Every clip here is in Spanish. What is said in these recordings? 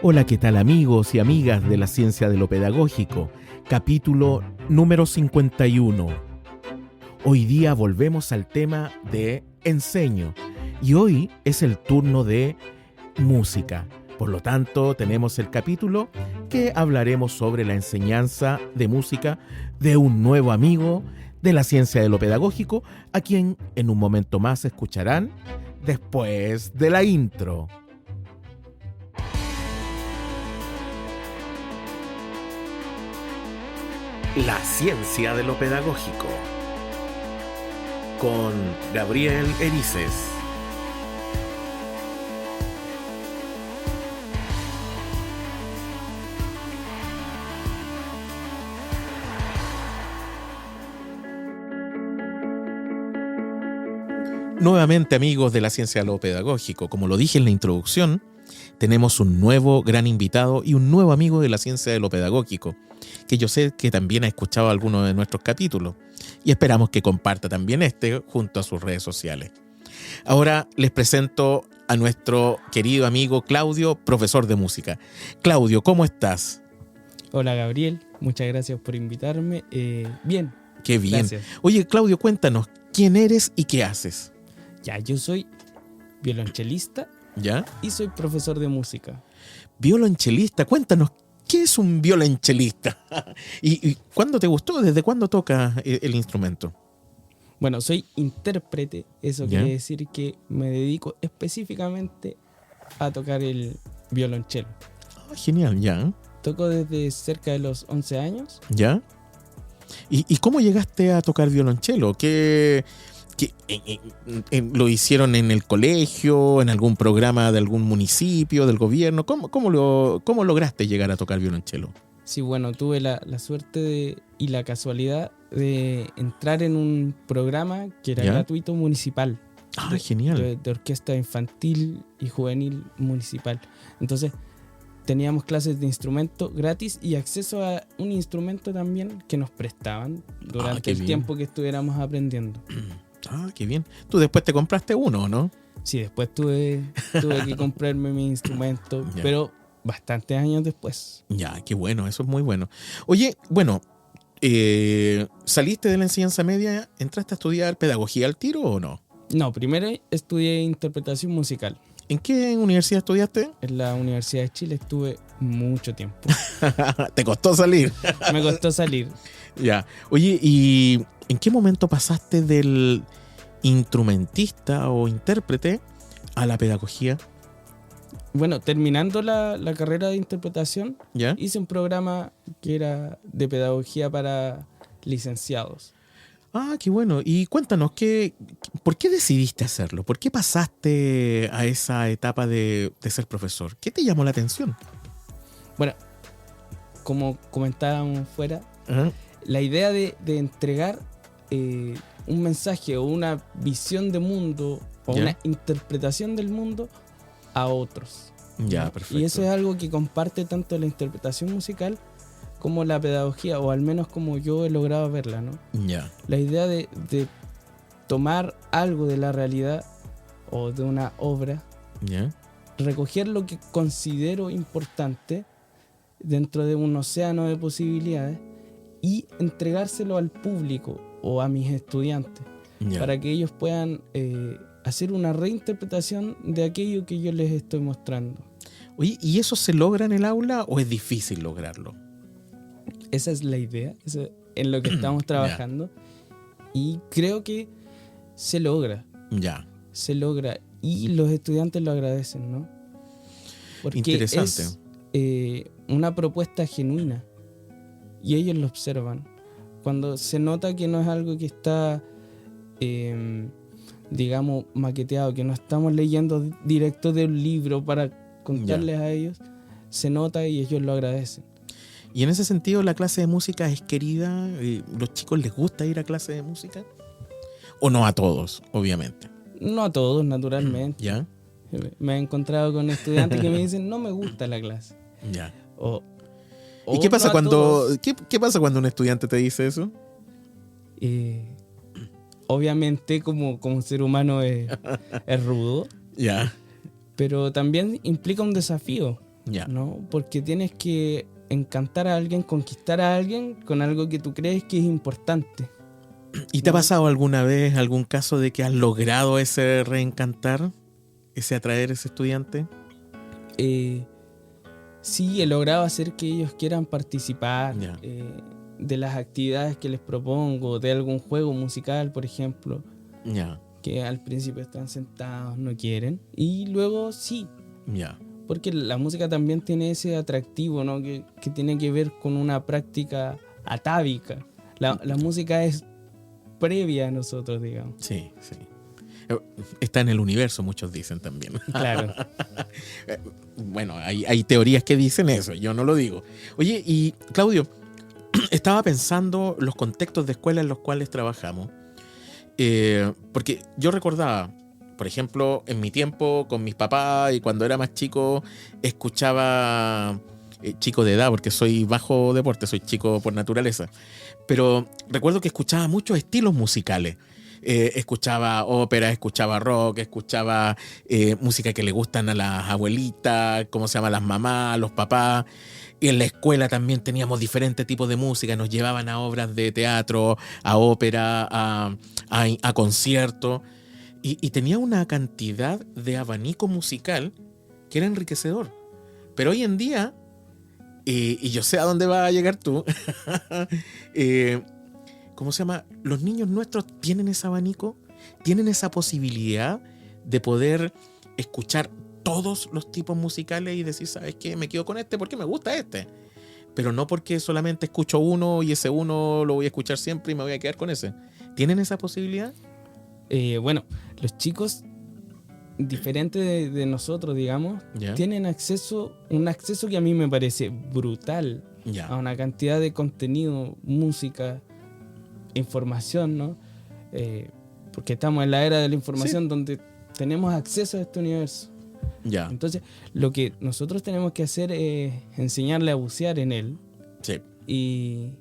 Hola, ¿qué tal amigos y amigas de la ciencia de lo pedagógico? Capítulo número 51. Hoy día volvemos al tema de enseño y hoy es el turno de música. Por lo tanto, tenemos el capítulo que hablaremos sobre la enseñanza de música de un nuevo amigo de la ciencia de lo pedagógico, a quien en un momento más escucharán después de la intro. La ciencia de lo pedagógico con Gabriel Erices. Nuevamente, amigos de la ciencia de lo pedagógico, como lo dije en la introducción, tenemos un nuevo gran invitado y un nuevo amigo de la ciencia de lo pedagógico, que yo sé que también ha escuchado algunos de nuestros capítulos y esperamos que comparta también junto a sus redes sociales. Ahora les presento a nuestro querido amigo Claudio, profesor de música. Claudio, ¿cómo estás? Hola Gabriel, muchas gracias por invitarme. Bien. Qué bien. Gracias. Oye, Claudio, cuéntanos, ¿quién eres y qué haces? Ya, yo soy violonchelista. ¿Ya? Y soy profesor de música. Violonchelista, cuéntanos, ¿qué es un violonchelista? ¿Y cuándo te gustó? ¿Desde cuándo tocas el instrumento? Bueno, soy intérprete, eso ¿Ya? quiere decir que me dedico específicamente a tocar el violonchelo. Oh, genial, ya. Toco desde cerca de los 11 años. ¿Ya? ¿Y cómo llegaste a tocar violonchelo? ¿Lo hicieron en el colegio, en algún programa de algún municipio, del gobierno? ¿Cómo lograste llegar a tocar violonchelo? Sí, bueno, tuve la suerte y la casualidad de entrar en un programa que era ¿Ya? gratuito municipal. Ah, genial. De orquesta infantil y juvenil municipal. Entonces teníamos clases de instrumento gratis y acceso a un instrumento también que nos prestaban durante qué el bien. tiempo que estuviéramos aprendiendo. Ah, qué bien. Tú después te compraste uno, ¿no? Sí, después tuve que comprarme mi instrumento, Ya. pero bastantes años después. Ya, qué bueno, eso es muy bueno. Oye, bueno, ¿saliste de la enseñanza media? ¿Entraste a estudiar pedagogía al tiro o no? No, primero estudié interpretación musical. ¿En qué universidad estudiaste? En la Universidad de Chile estuve mucho tiempo. ¿Te costó salir? Me costó salir. Ya. Oye, ¿y en qué momento pasaste del instrumentista o intérprete a la pedagogía? Bueno, terminando la carrera de interpretación, ¿Ya? hice un programa que era de pedagogía para licenciados. Ah, qué bueno. Y cuéntanos, ¿por qué decidiste hacerlo? ¿Por qué pasaste a esa etapa de ser profesor? ¿Qué te llamó la atención? Bueno, como comentábamos fuera, Ajá. la idea de entregar un mensaje o una visión de mundo o ¿Ya? una interpretación del mundo a otros. Ya, perfecto. Y eso es algo que comparte tanto la interpretación musical como la pedagogía, o al menos como yo he logrado verla, ¿no? Ya. La idea de tomar algo de la realidad o de una obra, ¿Ya? recoger lo que considero importante dentro de un océano de posibilidades y entregárselo al público o a mis estudiantes Ya. para que ellos puedan hacer una reinterpretación de aquello que yo les estoy mostrando. Oye, ¿y eso se logra en el aula o es difícil lograrlo? Esa es la idea, eso es en lo que estamos trabajando. Y creo que se logra. Se logra y los estudiantes lo agradecen, ¿no? Porque interesante. es una propuesta genuina y ellos lo observan. Cuando se nota que no es algo que está, digamos, maqueteado, que no estamos leyendo directo de un libro para contarles a ellos, se nota y ellos lo agradecen. Y en ese sentido, ¿la clase de música es querida? ¿Los chicos les gusta ir a clase de música? ¿O no a todos, obviamente? No a todos, naturalmente. ¿Ya? Me he encontrado con estudiantes que me dicen, no me gusta la clase. Ya. ¿Y qué pasa qué pasa cuando un estudiante te dice eso? Obviamente, como ser humano es rudo. Ya. Pero también implica un desafío. ¿no? Porque tienes que encantar a alguien, conquistar a alguien con algo que tú crees que es importante. ¿Y te ha pasado alguna vez algún caso de que has logrado ese reencantar, ese atraer a ese estudiante? Sí, he logrado hacer que ellos quieran participar de las actividades que les propongo, de algún juego musical, por ejemplo, que al principio están sentados, no quieren, y luego sí. Porque la música también tiene ese atractivo, ¿no? que tiene que ver con una práctica atávica. La música es previa a nosotros, digamos. Sí. Está en el universo, muchos dicen también. Claro. Bueno, hay teorías que dicen eso, yo no lo digo. Oye, y Claudio, estaba pensando los contextos de escuela en los cuales trabajamos. Porque yo recordaba, por ejemplo, en mi tiempo con mis papás y cuando era más chico, escuchaba, chico de edad, porque soy bajo deporte, soy chico por naturaleza, pero recuerdo que escuchaba muchos estilos musicales. Escuchaba ópera, escuchaba rock, escuchaba música que le gustan a las abuelitas, ¿cómo se llama? Las mamás, los papás. Y en la escuela también teníamos diferentes tipos de música, nos llevaban a obras de teatro, a ópera, a conciertos. Y tenía una cantidad de abanico musical que era enriquecedor. Pero hoy en día, y yo sé a dónde va a llegar tú, ¿cómo se llama? Los niños nuestros tienen ese abanico, tienen esa posibilidad de poder escuchar todos los tipos musicales y decir, ¿sabes qué? Me quedo con este porque me gusta este. Pero no porque solamente escucho uno y ese uno lo voy a escuchar siempre y me voy a quedar con ese. ¿Tienen esa posibilidad? Bueno, los chicos, diferentes de nosotros, digamos, tienen un acceso que a mí me parece brutal a una cantidad de contenido, música, información, ¿no? Porque estamos en la era de la información donde tenemos acceso a este universo. Entonces, lo que nosotros tenemos que hacer es enseñarle a bucear en él y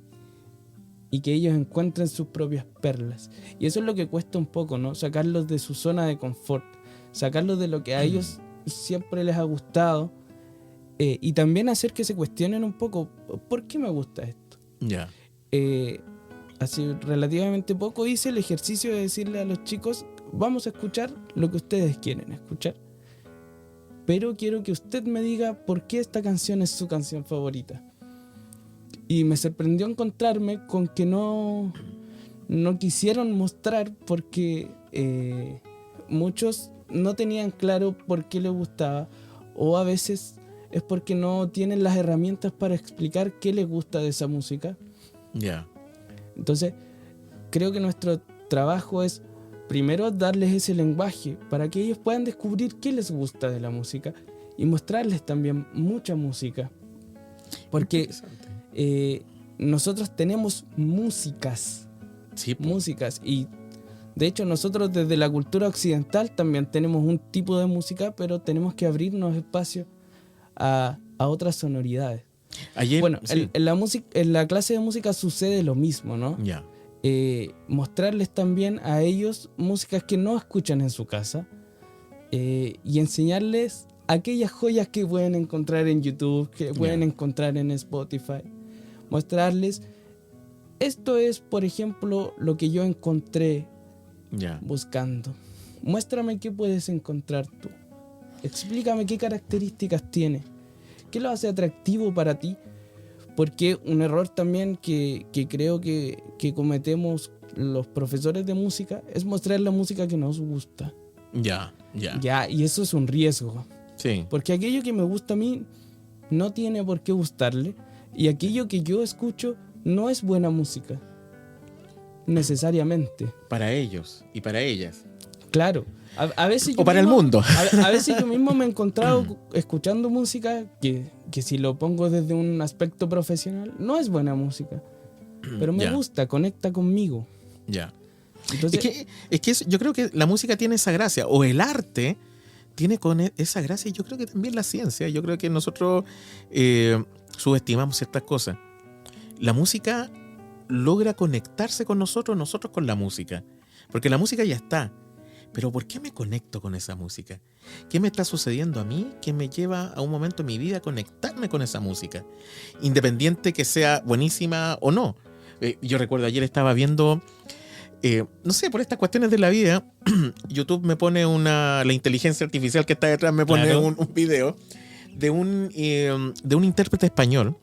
que ellos encuentren sus propias perlas. Y eso es lo que cuesta un poco, ¿no? Sacarlos de su zona de confort, sacarlos de lo que a ellos siempre les ha gustado y también hacer que se cuestionen un poco, ¿por qué me gusta esto? Hace relativamente poco hice el ejercicio de decirle a los chicos, vamos a escuchar lo que ustedes quieren escuchar, pero quiero que usted me diga por qué esta canción es su canción favorita. Y me sorprendió encontrarme con que no quisieron mostrar porque muchos no tenían claro por qué les gustaba, o a veces es porque no tienen las herramientas para explicar qué les gusta de esa música. Entonces, creo que nuestro trabajo es primero darles ese lenguaje para que ellos puedan descubrir qué les gusta de la música y mostrarles también mucha música. Porque nosotros tenemos músicas. Músicas. Y de hecho nosotros desde la cultura occidental también tenemos un tipo de música, pero tenemos que abrirnos espacio a otras sonoridades. En la clase de música sucede lo mismo, ¿no? Mostrarles también a ellos músicas que no escuchan en su casa y enseñarles aquellas joyas que pueden encontrar en YouTube, que pueden encontrar en Spotify. Mostrarles, esto es, por ejemplo, lo que yo encontré buscando. Muéstrame qué puedes encontrar tú. Explícame qué características tiene. ¿Qué lo hace atractivo para ti? Porque un error también que creo que cometemos los profesores de música es mostrar la música que nos gusta. Y eso es un riesgo. Porque aquello que me gusta a mí no tiene por qué gustarle, y aquello que yo escucho no es buena música necesariamente para ellos y para ellas. Claro. A veces o para el mundo. A veces yo mismo me he encontrado escuchando música que si lo pongo desde un aspecto profesional no es buena música, pero me gusta, conecta conmigo. Entonces, es que yo creo que la música tiene esa gracia, o el arte tiene con esa gracia, y yo creo que también la ciencia. Yo creo que nosotros subestimamos ciertas cosas. La música logra conectarse con nosotros con la música, porque la música ya está. pero ¿por qué me conecto con esa música? ¿Qué me está sucediendo a mí que me lleva a un momento en mi vida a conectarme con esa música? Independiente que sea buenísima o no. Yo recuerdo ayer estaba viendo, no sé, por estas cuestiones de la vida, YouTube me pone la inteligencia artificial que está detrás me pone un video de un intérprete español.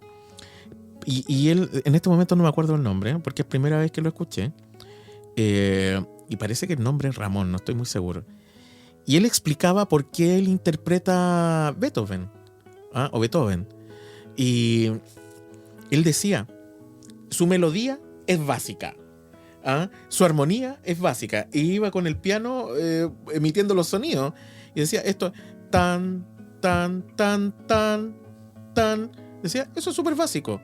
Y él, en este momento no me acuerdo el nombre, porque es primera vez que lo escuché. Y parece que el nombre es Ramón, no estoy muy seguro. Y él explicaba por qué él interpreta Beethoven, o Beethoven. Y él decía, su melodía es básica, su armonía es básica. Y iba con el piano emitiendo los sonidos. Y decía, esto, tan, tan, tan, tan, tan. Decía, eso es súper básico.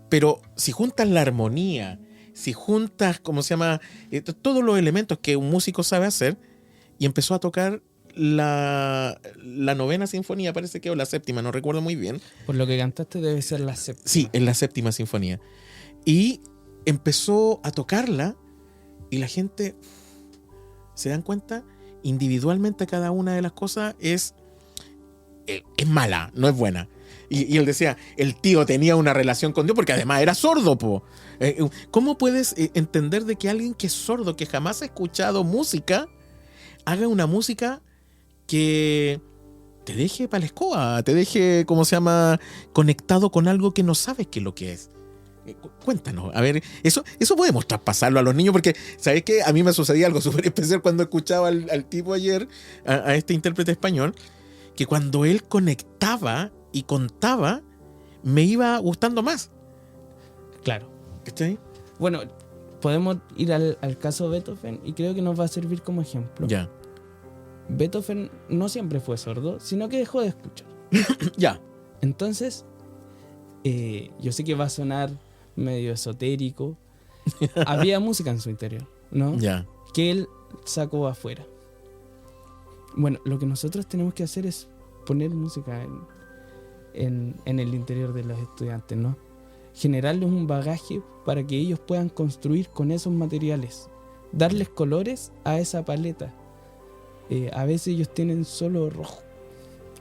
Pero si juntas la armonía, si juntas, ¿cómo se llama? Todos los elementos que un músico sabe hacer, y empezó a tocar la novena sinfonía, parece que, o la séptima, no recuerdo muy bien. Por lo que cantaste debe ser la séptima. Sí, es la séptima sinfonía. Y empezó a tocarla, y la gente, ¿se dan cuenta? Individualmente cada una de las cosas es mala, no es buena. Y él decía, el tío tenía una relación con Dios porque además era sordo, po. ¿Cómo puedes entender de que alguien que es sordo, que jamás ha escuchado música, haga una música que te deje para la escoba, te deje, ¿cómo se llama?, conectado con algo que no sabes qué es lo que es? Cuéntanos, a ver, eso podemos traspasarlo a los niños, porque ¿sabes qué? A mí me sucedía algo súper especial cuando escuchaba al tipo ayer, a este intérprete español, que cuando él conectaba y contaba, me iba gustando más. Claro. ¿Cachai? Bueno, podemos ir al caso Beethoven y creo que nos va a servir como ejemplo. Ya. Beethoven no siempre fue sordo, sino que dejó de escuchar. Ya. Entonces, yo sé que va a sonar medio esotérico. Había música en su interior, ¿no? Ya. Que él sacó afuera. Bueno, lo que nosotros tenemos que hacer es poner música en el interior de los estudiantes, ¿no? Generarles un bagaje para que ellos puedan construir con esos materiales, darles colores a esa paleta. A veces ellos tienen solo rojo.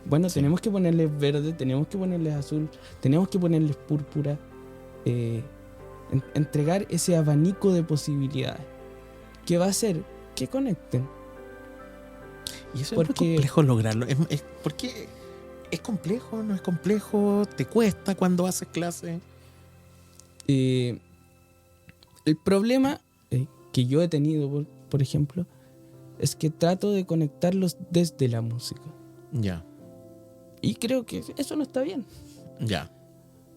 Bueno, sí. Tenemos que ponerles verde, tenemos que ponerles azul, tenemos que ponerles púrpura, entregar ese abanico de posibilidades que va a hacer que conecten. Y eso es muy complejo lograrlo. ¿Por qué? ¿Es complejo? ¿No es complejo? ¿Te cuesta cuando haces clase? El problema que yo he tenido, por ejemplo, es que trato de conectarlos desde la música. Ya. Y creo que eso no está bien. Ya.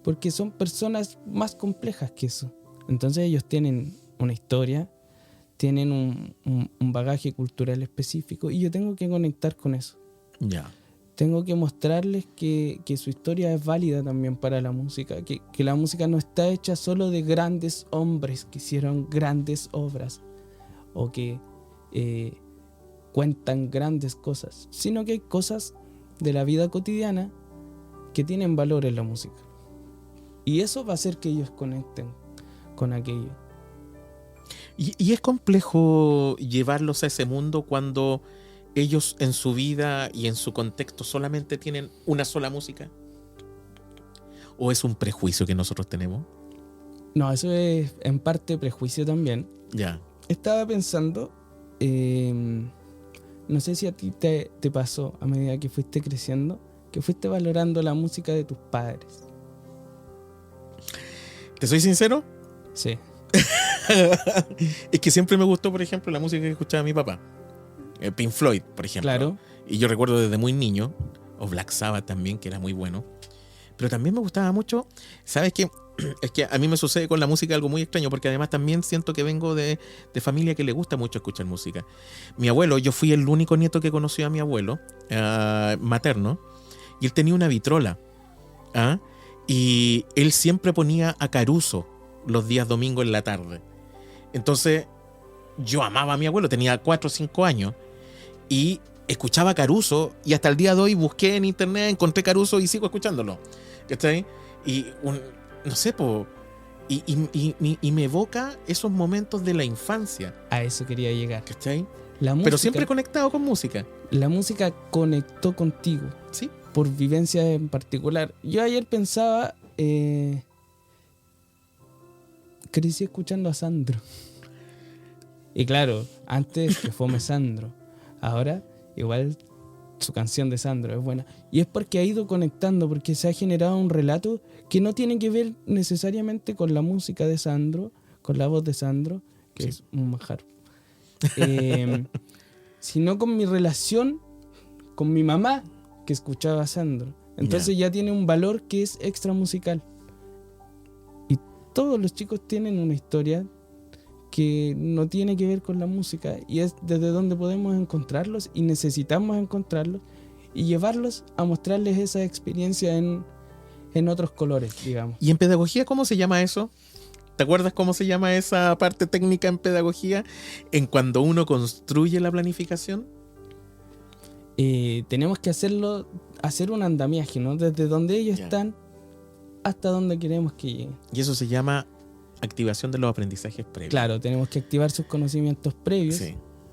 Porque son personas más complejas que eso. Entonces ellos tienen una historia, tienen un bagaje cultural específico y yo tengo que conectar con eso. Ya. Tengo que mostrarles que su historia es válida también para la música, que la música no está hecha solo de grandes hombres que hicieron grandes obras o que cuentan grandes cosas, sino que hay cosas de la vida cotidiana que tienen valor en la música. Y eso va a hacer que ellos conecten con aquello. ¿Y es complejo llevarlos a ese mundo cuando ellos en su vida y en su contexto solamente tienen una sola música? ¿O es un prejuicio que nosotros tenemos? No, eso es en parte prejuicio también. Ya. Estaba pensando, no sé si a ti te pasó a medida que fuiste creciendo, que fuiste valorando la música de tus padres. ¿Te soy sincero? Sí. Es que siempre me gustó, por ejemplo, la música que escuchaba mi papá. Pink Floyd, por ejemplo. Claro. Y yo recuerdo desde muy niño, o Black Sabbath también, que era muy bueno. Pero también me gustaba mucho, ¿sabes qué? Es que a mí me sucede con la música algo muy extraño, porque además también siento que vengo de familia que le gusta mucho escuchar música. Mi abuelo, yo fui el único nieto que conoció a mi abuelo materno, y él tenía una vitrola. Y él siempre ponía a Caruso los días domingos en la tarde. Entonces, yo amaba a mi abuelo, tenía 4 o 5 años, y escuchaba Caruso, y hasta el día de hoy busqué en internet, encontré Caruso y sigo escuchándolo. ¿Cachai? Y no sé, y me evoca esos momentos de la infancia. A eso quería llegar. ¿Cachai? Pero siempre conectado con música. La música conectó contigo. Sí. Por vivencias en particular. Yo ayer pensaba, crecí escuchando a Sandro. Y claro, antes que fome Sandro. Ahora, igual su canción de Sandro es buena. Y es porque ha ido conectando, porque se ha generado un relato que no tiene que ver necesariamente con la música de Sandro, con la voz de Sandro, que es un manjar. Sino con mi relación con mi mamá, que escuchaba a Sandro. Entonces ya tiene un valor que es extra musical. Y todos los chicos tienen una historia que no tiene que ver con la música, y es desde donde podemos encontrarlos, y necesitamos encontrarlos y llevarlos a mostrarles esa experiencia en otros colores, digamos. ¿Y en pedagogía cómo se llama eso? ¿Te acuerdas cómo se llama esa parte técnica en pedagogía? En cuando uno construye la planificación. Tenemos que hacer un andamiaje, ¿no? Desde donde ellos están hasta donde queremos que lleguen. Y eso se llama activación de los aprendizajes previos. Claro, tenemos que activar sus conocimientos previos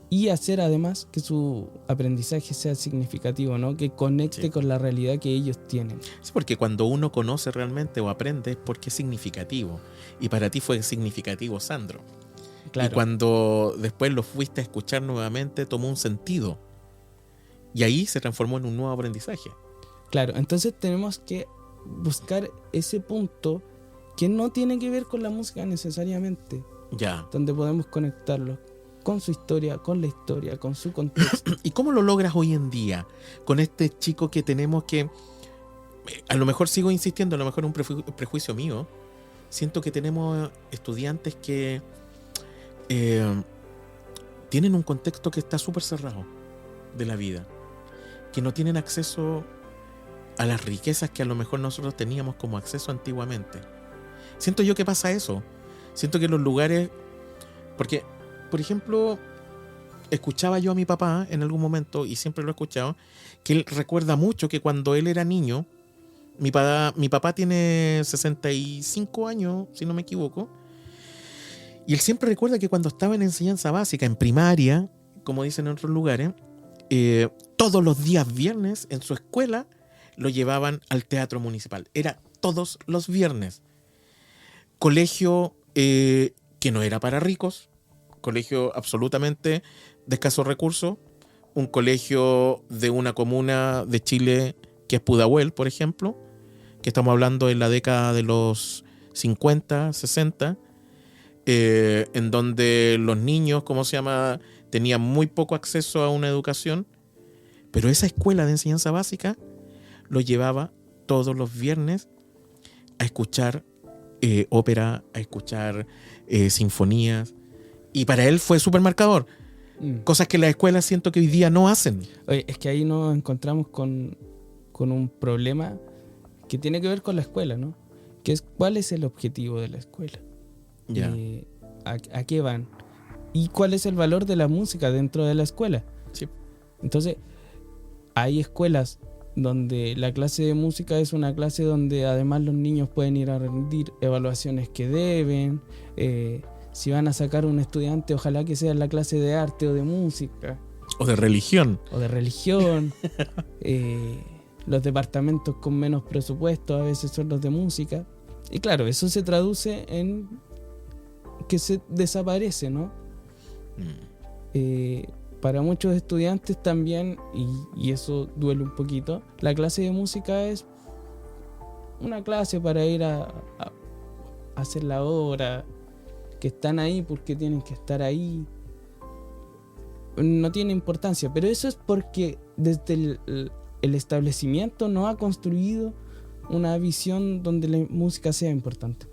y hacer además que su aprendizaje sea significativo, ¿no? Que conecte con la realidad que ellos tienen. Sí, porque cuando uno conoce realmente o aprende es porque es significativo. Y para ti fue significativo, Sandro. Claro. Y cuando después lo fuiste a escuchar nuevamente, tomó un sentido. Y ahí se transformó en un nuevo aprendizaje. Claro, entonces tenemos que buscar ese punto que no tiene que ver con la música necesariamente. Donde podemos conectarlo con su historia, con la historia, con su contexto. ¿Y cómo lo logras hoy en día con este chico que tenemos que, a lo mejor sigo insistiendo, a lo mejor es un prejuicio mío, siento que tenemos estudiantes que tienen un contexto que está súper cerrado de la vida, que no tienen acceso a las riquezas que a lo mejor nosotros teníamos como acceso antiguamente? Siento yo que pasa eso. Siento que los lugares... Porque, por ejemplo, escuchaba yo a mi papá en algún momento, y siempre lo he escuchado, que él recuerda mucho que cuando él era niño, mi papá tiene 65 años, si no me equivoco, y él siempre recuerda que cuando estaba en enseñanza básica, en primaria, como dicen en otros lugares, todos los días viernes en su escuela lo llevaban al teatro municipal. Era todos los viernes. Colegio que no era para ricos, colegio absolutamente de escasos recursos, un colegio de una comuna de Chile que es Pudahuel, por ejemplo, que estamos hablando en la década de los 50, 60, en donde los niños, tenían muy poco acceso a una educación, pero esa escuela de enseñanza básica lo llevaba todos los viernes a escuchar ópera, a escuchar sinfonías, y para él fue súper marcador. Cosas que las escuelas siento que hoy día no hacen. Oye, es que ahí nos encontramos con un problema que tiene que ver con la escuela, ¿no? Que es, ¿cuál es el objetivo de la escuela? ¿A qué van? ¿Y cuál es el valor de la música dentro de la escuela? Sí. Entonces, hay escuelas donde la clase de música es una clase donde además los niños pueden ir a rendir evaluaciones que deben. Si van a sacar un estudiante, ojalá que sea en la clase de arte o de música. O de religión. Los departamentos con menos presupuesto a veces son los de música. Y claro, eso se traduce en que se desaparece, ¿no? Para muchos estudiantes también, y eso duele un poquito, la clase de música es una clase para ir a hacer la obra, que están ahí porque tienen que estar ahí. No tiene importancia, pero eso es porque desde el establecimiento no ha construido una visión donde la música sea importante.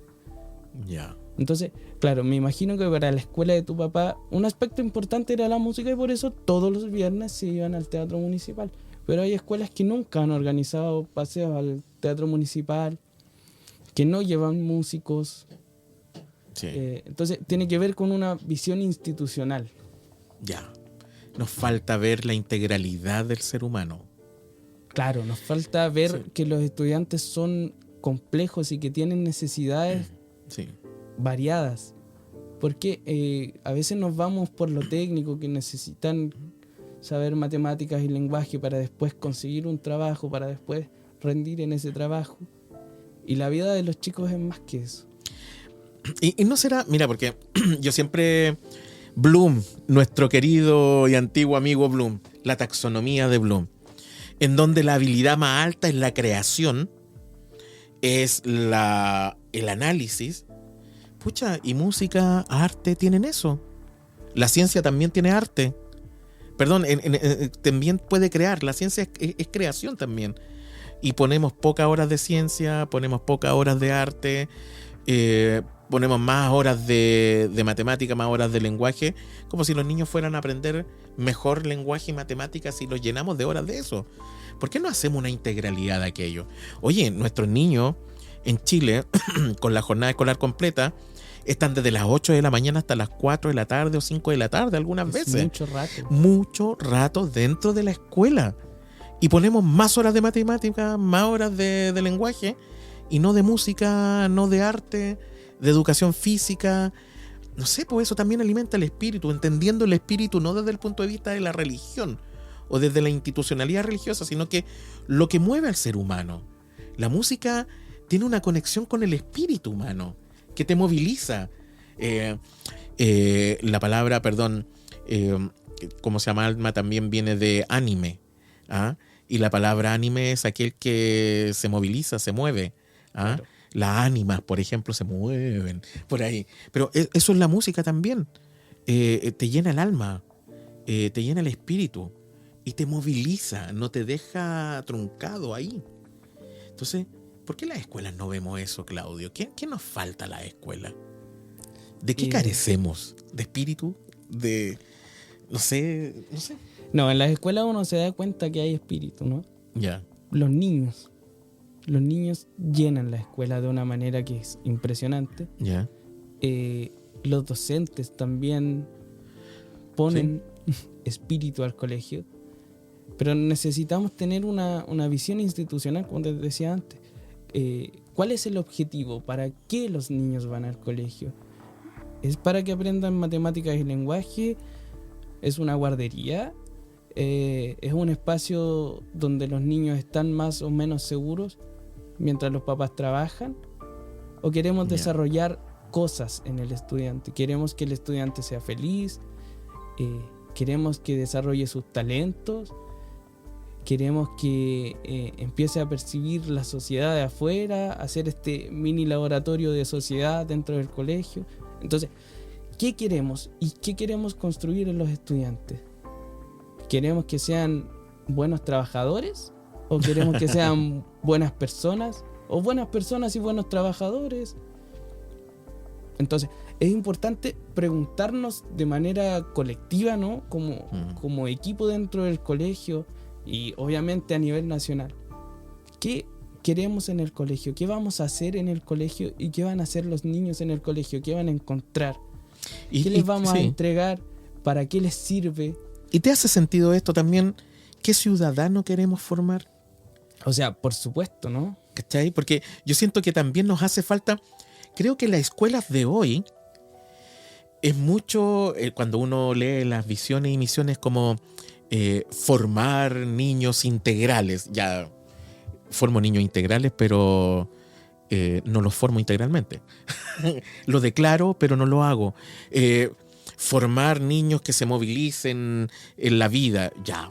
Entonces, claro, me imagino que para la escuela de tu papá un aspecto importante era la música, y por eso todos los viernes se iban al teatro municipal. Pero hay escuelas que nunca han organizado paseos al teatro municipal, que no llevan músicos. Entonces tiene que ver con una visión institucional. Nos falta ver la integralidad del ser humano. Claro, nos falta ver que los estudiantes son complejos y que tienen necesidades variadas. Porque a veces nos vamos por lo técnico, que necesitan saber matemáticas y lenguaje para después conseguir un trabajo, para después rendir en ese trabajo. Y la vida de los chicos es más que eso. Y no será, mira, porque yo siempre, Bloom, nuestro querido y antiguo amigo Bloom, la taxonomía de Bloom, en donde la habilidad más alta es la creación, es el análisis. Pucha, y música, arte tienen eso. La ciencia también tiene arte. Perdón, también puede crear. La ciencia es creación también. Y ponemos pocas horas de ciencia, ponemos pocas horas de arte, ponemos más horas de matemática, más horas de lenguaje, como si los niños fueran a aprender mejor lenguaje y matemáticas si los llenamos de horas de eso. ¿Por qué no hacemos una integralidad de aquello? Oye, nuestros niños en Chile, con la jornada escolar completa, están desde las 8 de la mañana hasta las 4 de la tarde o 5 de la tarde algunas veces. Mucho rato. Mucho rato dentro de la escuela. Y ponemos más horas de matemática, más horas de lenguaje, y no de música, no de arte, de educación física. No sé, pues eso también alimenta el espíritu, entendiendo el espíritu no desde el punto de vista de la religión o desde la institucionalidad religiosa, sino que lo que mueve al ser humano. La música tiene una conexión con el espíritu humano que te moviliza. La palabra, ¿cómo se llama? Alma también viene de anime. ¿Ah? Y la palabra anime es aquel que se moviliza, se mueve. ¿Ah? Claro. Las ánimas, por ejemplo, se mueven por ahí. Pero eso es la música también. Te llena el alma, te llena el espíritu y te moviliza, no te deja truncado ahí. Entonces, ¿por qué en las escuelas no vemos eso, Claudio? ¿Qué nos falta a la escuela? ¿De qué carecemos? ¿De espíritu? ¿De...? No sé. No, en las escuelas uno se da cuenta que hay espíritu, ¿no? Ya. Los niños llenan la escuela de una manera que es impresionante. Ya. Los docentes también ponen espíritu al colegio. Pero necesitamos tener una visión institucional, como te decía antes. ¿Cuál es el objetivo? ¿Para qué los niños van al colegio? ¿Es para que aprendan matemáticas y lenguaje? ¿Es una guardería? ¿Es un espacio donde los niños están más o menos seguros mientras los papás trabajan? ¿O queremos desarrollar cosas en el estudiante? ¿Queremos que el estudiante sea feliz? ¿Queremos que desarrolle sus talentos? Queremos que empiece a percibir la sociedad de afuera, hacer este mini laboratorio de sociedad dentro del colegio. Entonces, ¿qué queremos? ¿Y qué queremos construir en los estudiantes? ¿Queremos que sean buenos trabajadores? ¿O queremos que sean buenas personas? ¿O buenas personas y buenos trabajadores? Entonces, es importante preguntarnos de manera colectiva, ¿no? Como equipo dentro del colegio. Y obviamente a nivel nacional, ¿qué queremos en el colegio? ¿Qué vamos a hacer en el colegio? ¿Y qué van a hacer los niños en el colegio? ¿Qué van a encontrar? ¿Qué les vamos a entregar? ¿Para qué les sirve? ¿Y te hace sentido esto también? ¿Qué ciudadano queremos formar? O sea, por supuesto, ¿no? ¿Cachai? Porque yo siento que también nos hace falta, creo que las escuelas de hoy es mucho, cuando uno lee las visiones y misiones como formar niños integrales. Ya formo niños integrales, pero no los formo integralmente. Lo declaro, pero no lo hago. Formar niños que se movilicen en la vida. Ya.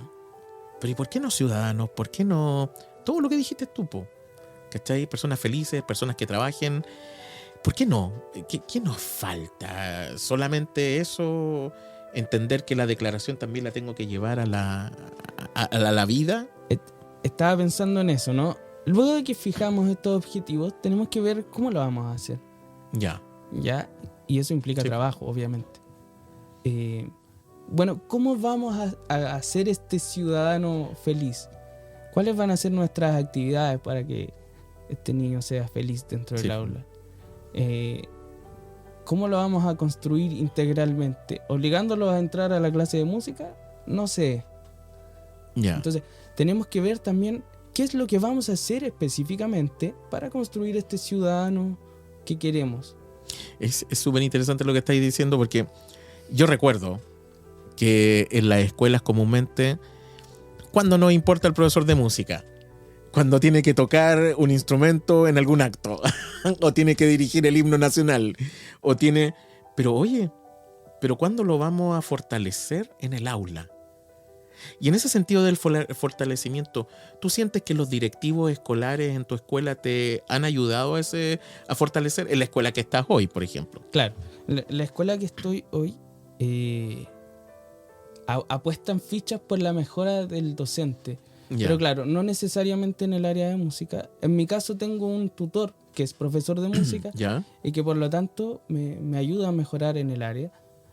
Pero ¿y por qué no ciudadanos? ¿Por qué no todo lo que dijiste tú, po? ¿Cachai? Personas felices, personas que trabajen. ¿Por qué no? ¿Qué nos falta? ¿Solamente eso? ¿Entender que la declaración también la tengo que llevar a la vida? Estaba pensando en eso, ¿no? Luego de que fijamos estos objetivos, tenemos que ver cómo lo vamos a hacer. Ya. Y eso implica trabajo, obviamente. Bueno, ¿cómo vamos a hacer este ciudadano feliz? ¿Cuáles van a ser nuestras actividades para que este niño sea feliz dentro del aula? ¿Cómo lo vamos a construir integralmente? ¿Obligándolos a entrar a la clase de música? No sé. Entonces, tenemos que ver también qué es lo que vamos a hacer específicamente para construir este ciudadano que queremos. Es súper interesante lo que estáis diciendo, porque yo recuerdo que en las escuelas comúnmente, cuando no importa el profesor de música, cuando tiene que tocar un instrumento en algún acto, o tiene que dirigir el himno nacional, pero oye, ¿pero cuándo lo vamos a fortalecer en el aula? Y en ese sentido del fortalecimiento, ¿tú sientes que los directivos escolares en tu escuela te han ayudado a fortalecer en la escuela que estás hoy, por ejemplo? Claro, la escuela que estoy hoy apuestan fichas por la mejora del docente. Yeah. Pero claro, no necesariamente en el área de música. En mi caso tengo un tutor que es profesor de música ¿Ya? Y que por lo tanto me ayuda a mejorar en el área,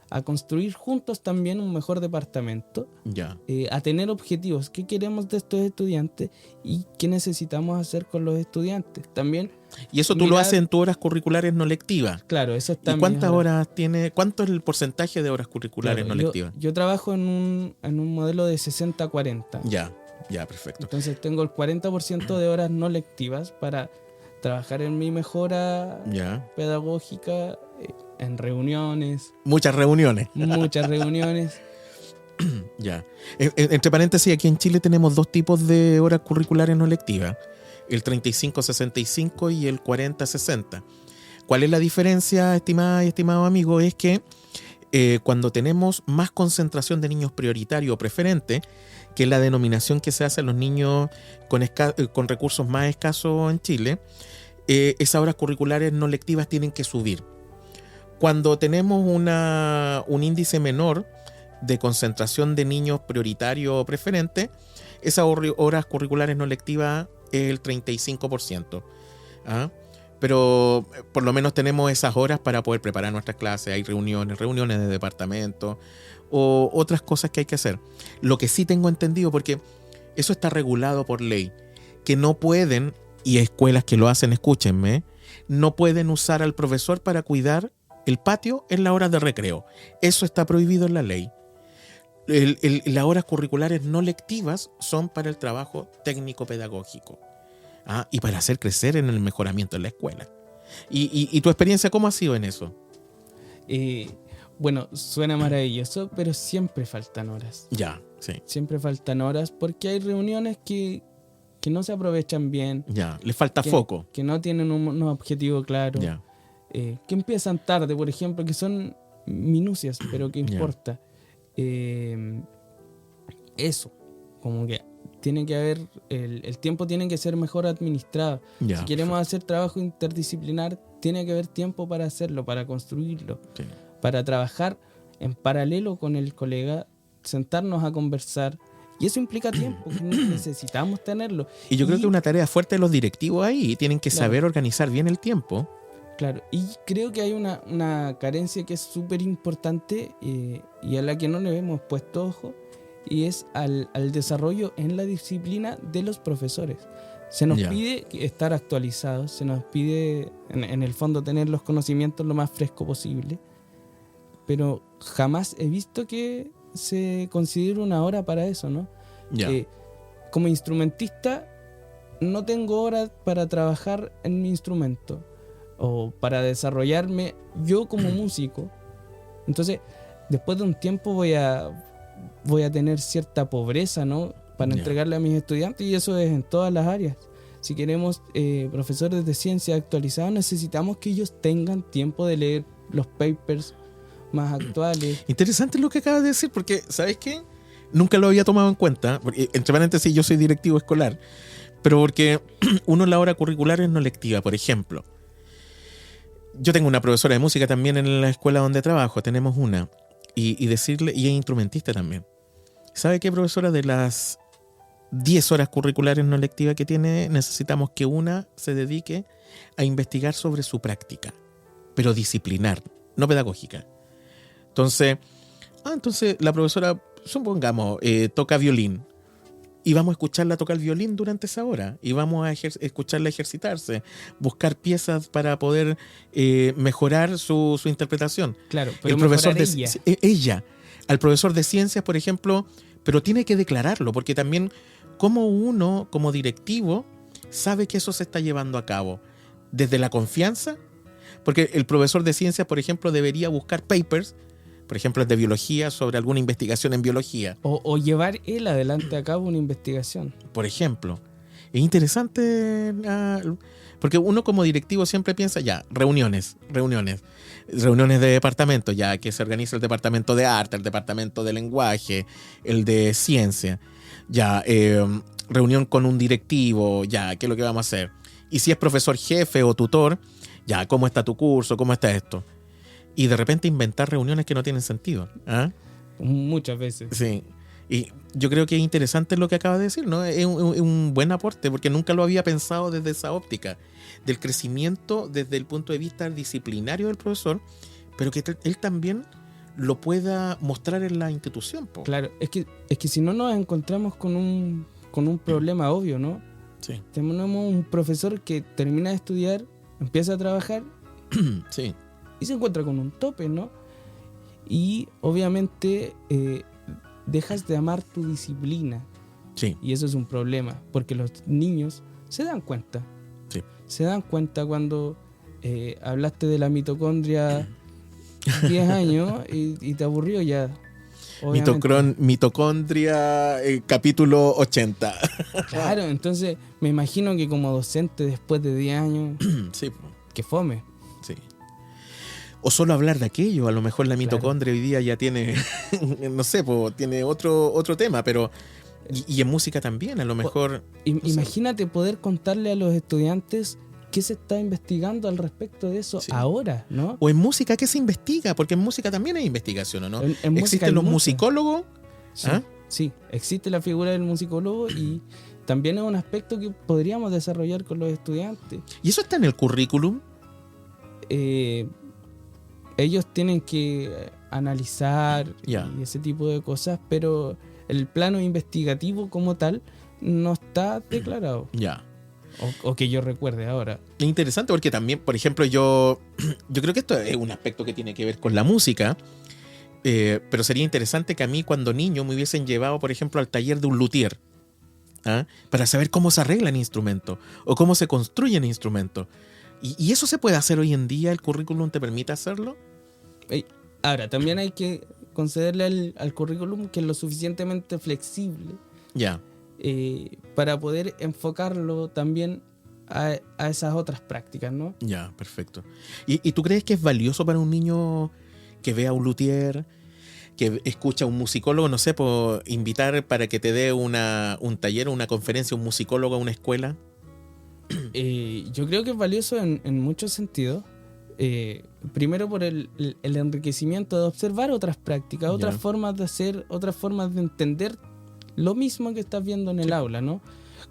a construir juntos también un mejor departamento, ¿Ya? A tener objetivos, qué queremos de estos estudiantes y qué necesitamos hacer con los estudiantes. También. Y eso tú lo haces en tus horas curriculares no lectivas. Claro, eso está. ¿Y cuántas horas tiene? ¿Cuánto es el porcentaje de horas curriculares no lectivas? Yo trabajo en un modelo de 60-40. Ya, perfecto. Entonces tengo el 40% de horas no lectivas para trabajar en mi mejora pedagógica, en reuniones. Muchas reuniones. Ya. Entre paréntesis, aquí en Chile tenemos 2 tipos de horas curriculares no lectivas. El 35-65 y el 40-60. ¿Cuál es la diferencia, estimada y estimado amigo? Es que cuando tenemos más concentración de niños prioritarios o preferentes, que es la denominación que se hace a los niños con recursos más escasos en Chile, esas horas curriculares no lectivas tienen que subir. Cuando tenemos un índice menor de concentración de niños prioritarios o preferentes, esas horas curriculares no lectivas es el 35%. ¿Ah? Pero por lo menos tenemos esas horas para poder preparar nuestras clases. Hay reuniones de departamento o otras cosas que hay que hacer. Lo que sí tengo entendido, porque eso está regulado por ley, que no pueden, y escuelas que lo hacen, escúchenme, no pueden usar al profesor para cuidar el patio en las horas de recreo. Eso está prohibido en la ley. Las horas curriculares no lectivas son para el trabajo técnico-pedagógico. Y para hacer crecer en el mejoramiento de la escuela. ¿Y tu experiencia cómo ha sido en eso? Bueno, suena maravilloso, pero siempre faltan horas. Ya, sí. Siempre faltan horas porque hay reuniones que no se aprovechan bien. Ya, les falta foco. Que no tienen un objetivo claro. Ya. Que empiezan tarde, por ejemplo, que son minucias, pero que importa. Eso, como que tiene que haber, el tiempo tiene que ser mejor administrado. Si queremos hacer trabajo interdisciplinar, tiene que haber tiempo para hacerlo, para construirlo, para trabajar en paralelo con el colega, sentarnos a conversar. Y eso implica tiempo, que necesitamos tenerlo. Y yo creo que una tarea fuerte de los directivos ahí, tienen que saber organizar bien el tiempo. Claro, y creo que hay una carencia que es súper importante y a la que no le hemos puesto ojo, y es al desarrollo en la disciplina de los profesores. Se nos pide estar actualizados, se nos pide en el fondo tener los conocimientos lo más fresco posible, pero jamás he visto que se considere una hora para eso, ¿no? Como instrumentista no tengo horas para trabajar en mi instrumento o para desarrollarme yo como músico. Entonces, después de un tiempo voy a tener cierta pobreza, ¿no? Para entregarle a mis estudiantes, y eso es en todas las áreas. Si queremos profesores de ciencia actualizados, necesitamos que ellos tengan tiempo de leer los papers más actuales. Interesante lo que acabas de decir, porque, ¿sabes qué? Nunca lo había tomado en cuenta, porque, entre paréntesis, yo soy directivo escolar, pero porque uno en la hora curricular es no lectiva. Por ejemplo, yo tengo una profesora de música también en la escuela donde trabajo, tenemos una, y decirle, y es instrumentista también. ¿Sabe qué, profesora? De las 10 horas curriculares no lectivas que tiene, necesitamos que una se dedique a investigar sobre su práctica, pero disciplinar, no pedagógica. Entonces la profesora, supongamos, toca violín, y vamos a escucharla tocar el violín durante esa hora, y vamos a escucharla ejercitarse, buscar piezas para poder mejorar su interpretación. Claro, pero el profesor ella, al profesor de ciencias, por ejemplo, pero tiene que declararlo, porque también como uno, como directivo, sabe que eso se está llevando a cabo desde la confianza Porque el profesor de ciencias, por ejemplo, debería buscar papers, por ejemplo, de biología, sobre alguna investigación en biología. O llevar él adelante a cabo una investigación. Por ejemplo. Es interesante, porque uno como directivo siempre piensa, ya, reuniones de departamento, ya que se organiza el departamento de arte, el departamento de lenguaje, el de ciencia, ya, reunión con un directivo, ya, ¿qué es lo que vamos a hacer? Y si es profesor jefe o tutor, ya, ¿cómo está tu curso? ¿Cómo está esto? Y de repente inventar reuniones que no tienen sentido. Muchas veces. Sí. Y yo creo que es interesante lo que acaba de decir, ¿no? Es un buen aporte, porque nunca lo había pensado desde esa óptica, del crecimiento desde el punto de vista disciplinario del profesor, pero que él también lo pueda mostrar en la institución, po. Claro, es que si no nos encontramos con un problema obvio, ¿no? Sí. Tenemos un profesor que termina de estudiar, empieza a trabajar sí. y se encuentra con un tope, ¿no? Y obviamente dejas de amar tu disciplina. Sí. Y eso es un problema, porque los niños se dan cuenta. Sí. Se dan cuenta cuando hablaste de la mitocondria 10 años y te aburrió ya. Mitocondria, capítulo 80. Claro, entonces me imagino que como docente después de 10 años, sí. que fome. Sí. O solo hablar de aquello, a lo mejor la mitocondria hoy día ya tiene, no sé, tiene otro tema, pero y en música también, a lo mejor. Imagínate poder contarle a los estudiantes qué se está investigando al respecto de eso ahora, ¿no? O en música, ¿qué se investiga? Porque en música también hay investigación, ¿o no? En ¿Existen los musicólogos? Sí, sí, existe la figura del musicólogo y también es un aspecto que podríamos desarrollar con los estudiantes. ¿Y eso está en el currículum? Ellos tienen que analizar y ese tipo de cosas, pero el plano investigativo como tal no está declarado. Ya. O que yo recuerde ahora. Es interesante porque también, por ejemplo, yo creo que esto es un aspecto que tiene que ver con la música, pero sería interesante que a mí cuando niño me hubiesen llevado, por ejemplo, al taller de un luthier, para saber cómo se arreglan instrumentos o cómo se construyen instrumentos. ¿Y eso se puede hacer hoy en día? ¿El currículum te permite hacerlo? Ahora, también hay que concederle al currículum que es lo suficientemente flexible para poder enfocarlo también a esas otras prácticas, ¿no? Ya, perfecto. ¿Y tú crees que es valioso para un niño que vea a un luthier, que escucha a un musicólogo, no sé, invitar para que te dé un taller o una conferencia, un musicólogo a una escuela? Yo creo que es valioso en muchos sentidos. Primero por el enriquecimiento de observar otras prácticas, otras formas de hacer, otras formas de entender lo mismo que estás viendo en el aula, ¿no?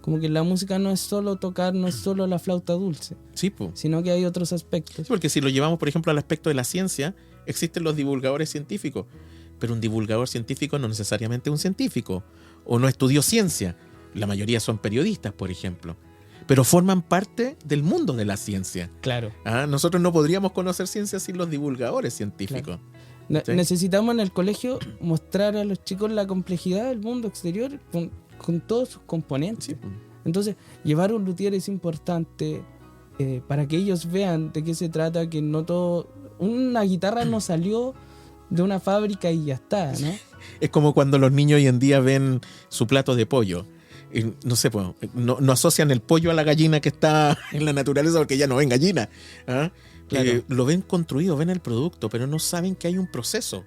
Como que la música no es solo tocar, no es solo la flauta dulce, sino que hay otros aspectos. Sí, porque si lo llevamos, por ejemplo, al aspecto de la ciencia, existen los divulgadores científicos, pero un divulgador científico no necesariamente es un científico, o no estudió ciencia. La mayoría son periodistas, por ejemplo, pero forman parte del mundo de la ciencia. Claro. Nosotros no podríamos conocer ciencia sin los divulgadores científicos. Claro. Necesitamos en el colegio mostrar a los chicos la complejidad del mundo exterior con todos sus componentes. Sí. Entonces, llevar un luthier es importante para que ellos vean de qué se trata, que no todo... Una guitarra no salió de una fábrica y ya está, ¿no? Es como cuando los niños hoy en día ven su plato de pollo. No sé, no asocian el pollo a la gallina que está en la naturaleza porque ya no ven gallina. Claro. Lo ven construido, ven el producto, pero no saben que hay un proceso.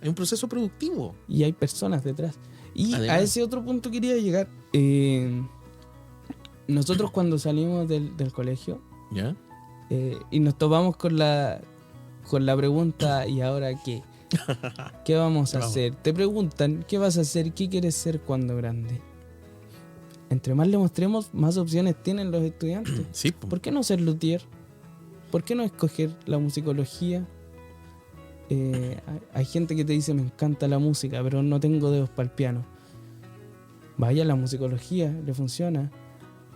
Hay un proceso productivo. Y hay personas detrás. Y además, a ese otro punto quería llegar. Nosotros cuando salimos del colegio y nos topamos con la pregunta, ¿y ahora qué? ¿Qué vamos a hacer? Te preguntan, ¿qué vas a hacer? ¿Qué quieres ser cuando grande? Entre más le mostremos, más opciones tienen los estudiantes. Sí, ¿Por qué no ser luthier? ¿Por qué no escoger la musicología? Hay gente que te dice, me encanta la música, pero no tengo dedos para el piano. Vaya, la musicología le funciona,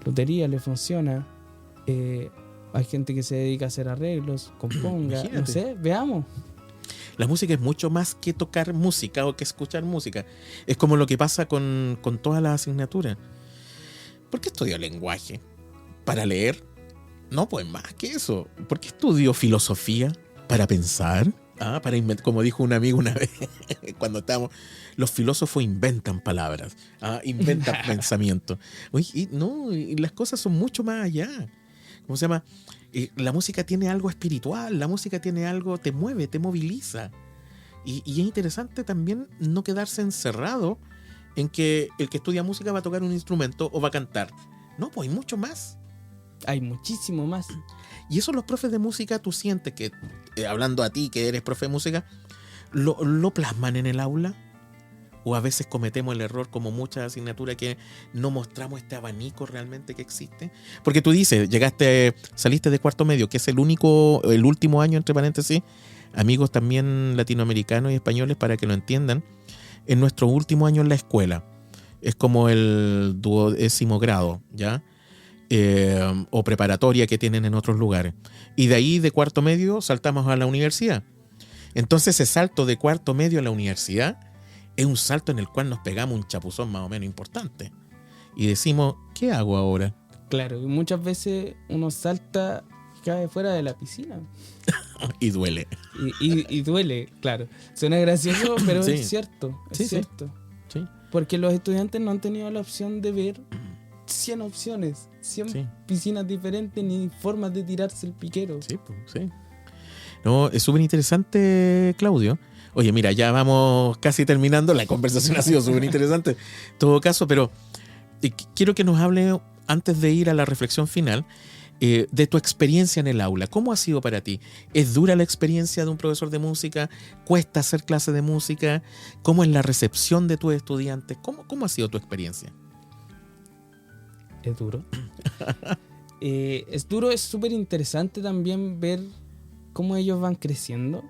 lutería le funciona. Hay gente que se dedica a hacer arreglos, componga, imagínate. No sé, veamos. La música es mucho más que tocar música o que escuchar música. Es como lo que pasa con todas las asignaturas. ¿Por qué estudio lenguaje? ¿Para leer? No, pues más que eso. ¿Por qué estudio filosofía? Para pensar. Para inventar, como dijo un amigo una vez, cuando estábamos, los filósofos inventan palabras, inventan pensamientos. Oye, y las cosas son mucho más allá. ¿Cómo se llama? La música tiene algo espiritual, la música tiene algo, te mueve, te moviliza. Y es interesante también no quedarse encerrado en que el que estudia música va a tocar un instrumento o va a cantar. No, pues hay mucho más. Hay muchísimo más. Y eso los profes de música, tú sientes que, hablando a ti que eres profe de música, ¿lo plasman en el aula? ¿O a veces cometemos el error, como muchas asignaturas, que no mostramos este abanico realmente que existe? Porque tú dices, saliste de cuarto medio, que es el último año, entre paréntesis, amigos también latinoamericanos y españoles, para que lo entiendan, en nuestro último año en la escuela. Es como el 12º grado, ¿ya? O preparatoria que tienen en otros lugares. Y de ahí, de cuarto medio, saltamos a la universidad. Entonces, ese salto de cuarto medio a la universidad es un salto en el cual nos pegamos un chapuzón más o menos importante. Y decimos, ¿qué hago ahora? Claro, y muchas veces uno salta, cae fuera de la piscina. Y duele. Y duele, claro. Suena gracioso, pero sí. Es cierto. Es cierto. Sí. Porque los estudiantes no han tenido la opción de ver 100 opciones, 100 piscinas diferentes, ni formas de tirarse el piquero. Sí, pues, sí. No, es súper interesante, Claudio. Oye, mira, ya vamos casi terminando. La conversación ha sido súper interesante en todo caso, pero quiero que nos hable, antes de ir a la reflexión final, de tu experiencia en el aula. ¿Cómo ha sido para ti? ¿Es dura la experiencia de un profesor de música? ¿Cuesta hacer clase de música? ¿Cómo es la recepción de tus estudiantes? ¿Cómo ha sido tu experiencia? Es duro. Es duro, es súper interesante también ver cómo ellos van creciendo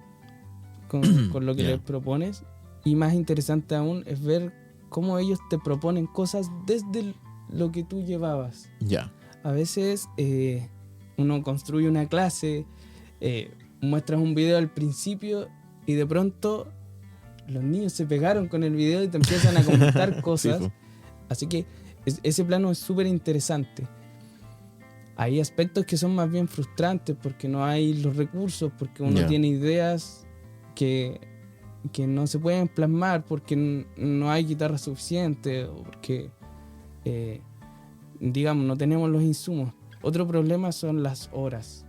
con lo que les propones. Y más interesante aún es ver cómo ellos te proponen cosas desde lo que tú llevabas. Ya. A veces uno construye una clase, muestras un video al principio y de pronto los niños se pegaron con el video y te empiezan a comentar cosas. Sí, así que ese plano es súper interesante. Hay aspectos que son más bien frustrantes porque no hay los recursos, porque uno tiene ideas que no se pueden plasmar, porque no hay guitarra suficiente, o porque digamos, no tenemos los insumos. Otro problema son las horas.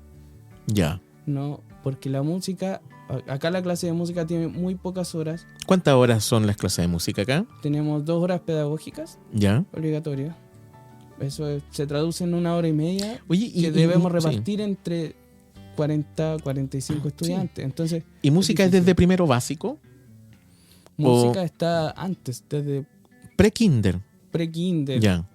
Ya. No, porque la música, acá la clase de música tiene muy pocas horas. ¿Cuántas horas son las clases de música acá? Tenemos 2 horas pedagógicas. Ya. Obligatorias. Eso se traduce en 1 hora y media. Oye, que debemos repartir entre 40, 45 estudiantes. Sí. Entonces, ¿y música es desde primero básico? Música está antes, desde pre-kinder. Pre-kinder. Ya.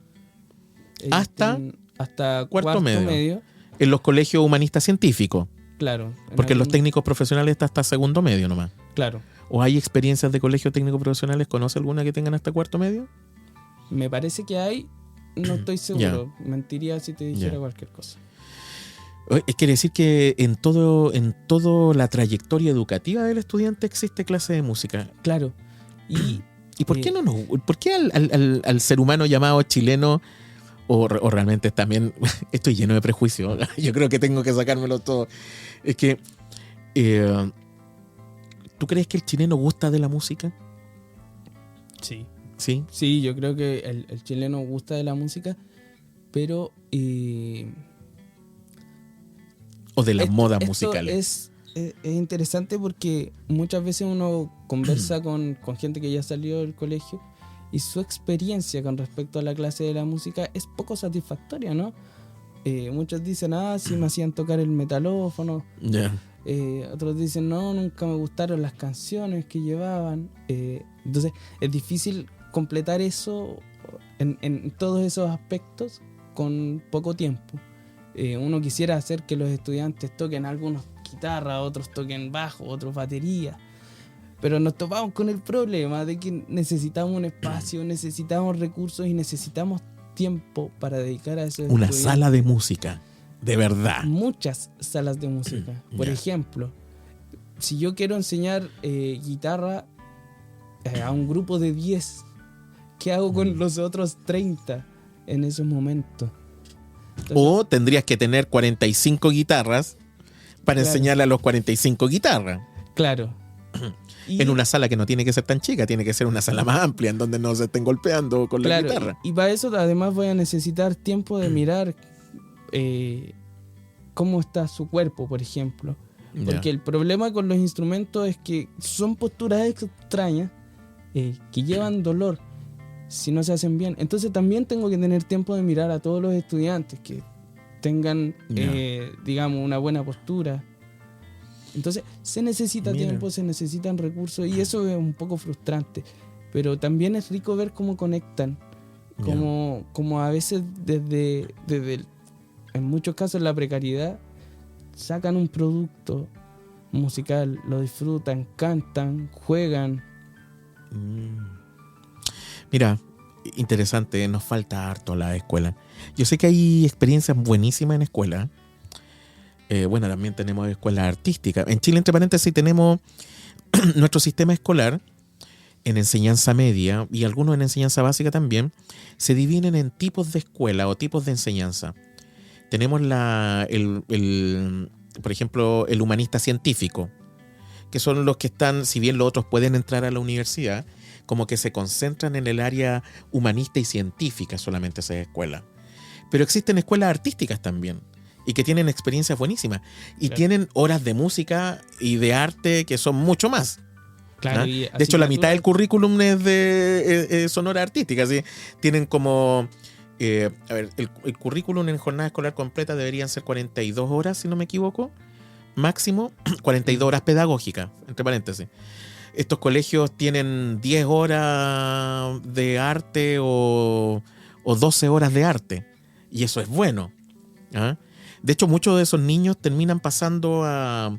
Hasta cuarto medio. En los colegios humanistas científicos. Claro. Porque en los técnicos profesionales está hasta segundo medio nomás. Claro. ¿O hay experiencias de colegios técnicos profesionales? ¿Conoce alguna que tengan hasta cuarto medio? Me parece que hay. No estoy seguro. Mentiría si te dijera cualquier cosa. Quiere decir que en todo la trayectoria educativa del estudiante existe clase de música. Claro. ¿Y por qué por qué al ser humano llamado chileno, o realmente también estoy lleno de prejuicios? Yo creo que tengo que sacármelo todo. Es que ¿tú crees que el chileno gusta de la música? Sí. ¿Sí? Sí, yo creo que el chileno gusta de la música, pero o de las modas musicales. Es interesante porque muchas veces uno conversa con gente que ya salió del colegio y su experiencia con respecto a la clase de la música es poco satisfactoria, ¿no? Muchos dicen, sí me hacían tocar el metalófono. Otros dicen, no, nunca me gustaron las canciones que llevaban. Entonces es difícil completar eso en todos esos aspectos con poco tiempo. Uno quisiera hacer que los estudiantes toquen algunos guitarra, otros toquen bajo, otros batería, pero nos topamos con el problema de que necesitamos un espacio, necesitamos recursos y necesitamos tiempo para dedicar a eso. Una sala de música, de verdad. Muchas salas de música. Por ejemplo, si yo quiero enseñar guitarra a un grupo de 10, ¿qué hago con los otros 30 en esos momentos? Entonces, o tendrías que tener 45 guitarras para enseñarle a los 45 guitarras. Claro. En una sala que no tiene que ser tan chica, tiene que ser una sala más amplia en donde no se estén golpeando con la guitarra. Y para eso además voy a necesitar tiempo de mirar cómo está su cuerpo, por ejemplo. Porque el problema con los instrumentos es que son posturas extrañas que llevan dolor si no se hacen bien. Entonces también tengo que tener tiempo de mirar a todos los estudiantes que tengan, digamos, una buena postura. Entonces se necesita tiempo, se necesitan recursos y eso es un poco frustrante. Pero también es rico ver cómo conectan, como a veces desde en muchos casos la precariedad sacan un producto musical, lo disfrutan, cantan, juegan. Mira, interesante, nos falta harto la escuela. Yo sé que hay experiencias buenísimas en escuela. Bueno, también tenemos escuelas artísticas. En Chile, entre paréntesis, tenemos nuestro sistema escolar en enseñanza media y algunos en enseñanza básica también. Se dividen en tipos de escuela o tipos de enseñanza. Tenemos por ejemplo, el humanista científico, que son los que están, si bien los otros pueden entrar a la universidad, como que se concentran en el área humanista y científica solamente esas escuelas. Pero existen escuelas artísticas también y que tienen experiencias buenísimas y tienen horas de música y de arte que son mucho más. Claro, de hecho, la mitad del currículum es son horas artísticas. ¿Sí? Tienen como... el currículum en jornada escolar completa deberían ser 42 horas, si no me equivoco. Máximo 42 horas pedagógicas, entre paréntesis. Estos colegios tienen 10 horas de arte o 12 horas de arte. Y eso es bueno. ¿Ah? De hecho, muchos de esos niños terminan pasando a